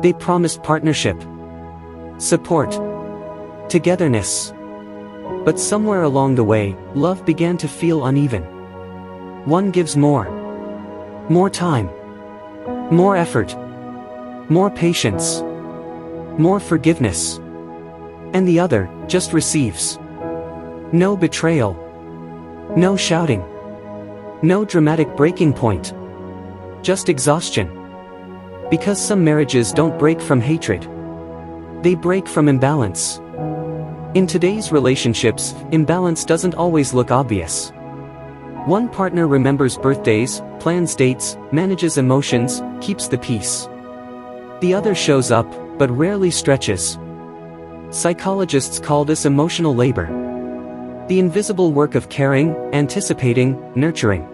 They promised partnership, support, togetherness. But somewhere along the way, love began to feel uneven. One gives more time, more effort, more patience, more forgiveness. And the other just receives. No betrayal, no shouting, no dramatic breaking point, just exhaustion. Because some marriages don't break from hatred, they break from imbalance. In today's relationships, imbalance doesn't always look obvious. One partner remembers birthdays, plans dates, manages emotions, keeps the peace. The other shows up, but rarely stretches. Psychologists call this emotional labor. The invisible work of caring, anticipating, nurturing.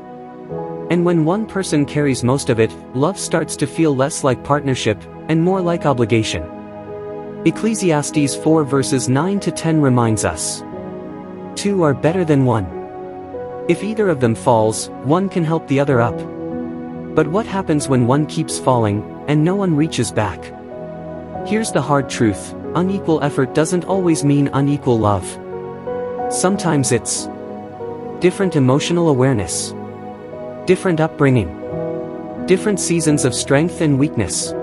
And when one person carries most of it, love starts to feel less like partnership, and more like obligation. Ecclesiastes 4 verses 9 to 10 reminds us. Two are better than one. If either of them falls, one can help the other up. But what happens when one keeps falling, and no one reaches back? Here's the hard truth: unequal effort doesn't always mean unequal love. Sometimes it's different emotional awareness, different upbringing, different seasons of strength and weakness.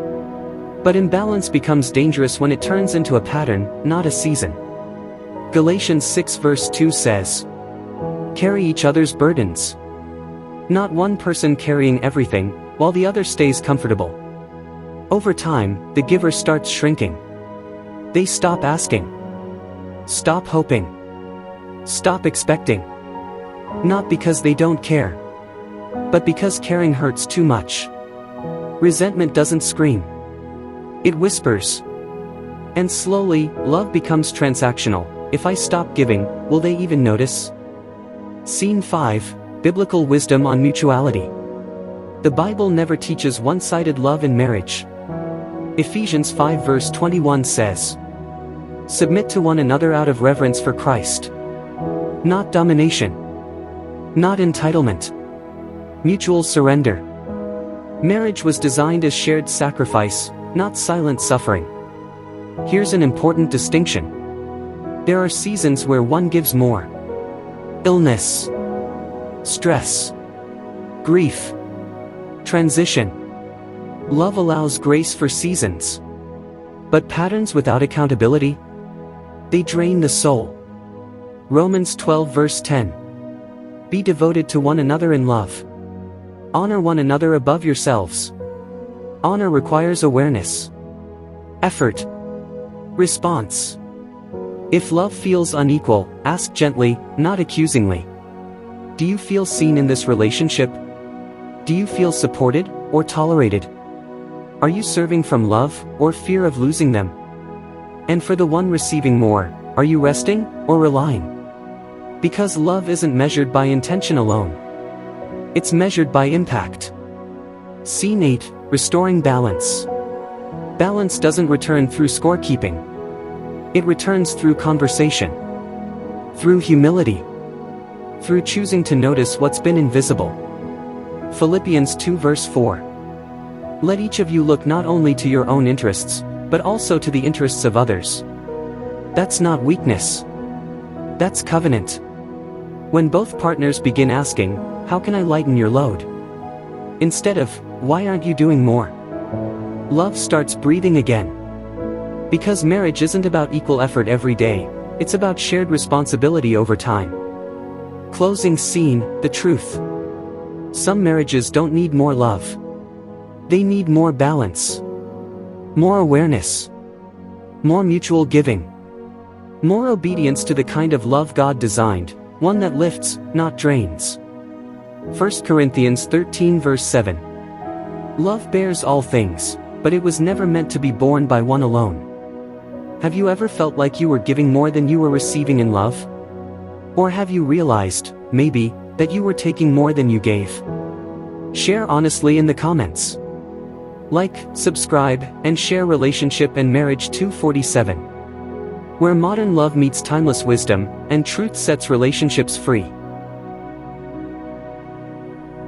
But imbalance becomes dangerous when it turns into a pattern, not a season. Galatians 6 verse 2 says, "Carry each other's burdens." Not one person carrying everything, while the other stays comfortable. Over time, the giver starts shrinking. They stop asking, stop hoping, stop expecting. Not because they don't care, but because caring hurts too much. Resentment doesn't scream, it whispers. And slowly, love becomes transactional. If I stop giving, will they even notice? Scene 5, Biblical Wisdom on Mutuality. The Bible never teaches one-sided love in marriage. Ephesians 5 verse 21 says, "Submit to one another out of reverence for Christ." Not domination, not entitlement, mutual surrender. Marriage was designed as shared sacrifice, not silent suffering. Here's an important distinction. There are seasons where one gives more. Illness, stress, grief, transition. Love allows grace for seasons. But patterns without accountability? They drain the soul. Romans 12 verse 10. Be devoted to one another in love. Honor one another above yourselves. Honor requires awareness, effort, response. If love feels unequal, ask gently, not accusingly. Do you feel seen in this relationship? Do you feel supported, or tolerated? Are you serving from love, or fear of losing them? And for the one receiving more, are you resting, or relying? Because love isn't measured by intention alone. It's measured by impact. Scene 8, Restoring Balance. Balance doesn't return through scorekeeping. It returns through conversation, through humility, through choosing to notice what's been invisible. Philippians 2 verse 4. Let each of you look not only to your own interests, but also to the interests of others. That's not weakness. That's covenant. When both partners begin asking, "How can I lighten your load?" instead of, "Why aren't you doing more?" love starts breathing again. Because marriage isn't about equal effort every day, it's about shared responsibility over time. Closing scene, the truth. Some marriages don't need more love. They need more balance, more awareness, more mutual giving, more obedience to the kind of love God designed, one that lifts, not drains. 1 Corinthians 13 verse 7. Love bears all things, but it was never meant to be borne by one alone. Have you ever felt like you were giving more than you were receiving in love? Or have you realized, maybe, that you were taking more than you gave? Share honestly in the comments. Like, subscribe, and share Relationship and Marriage 247. Where modern love meets timeless wisdom, and truth sets relationships free.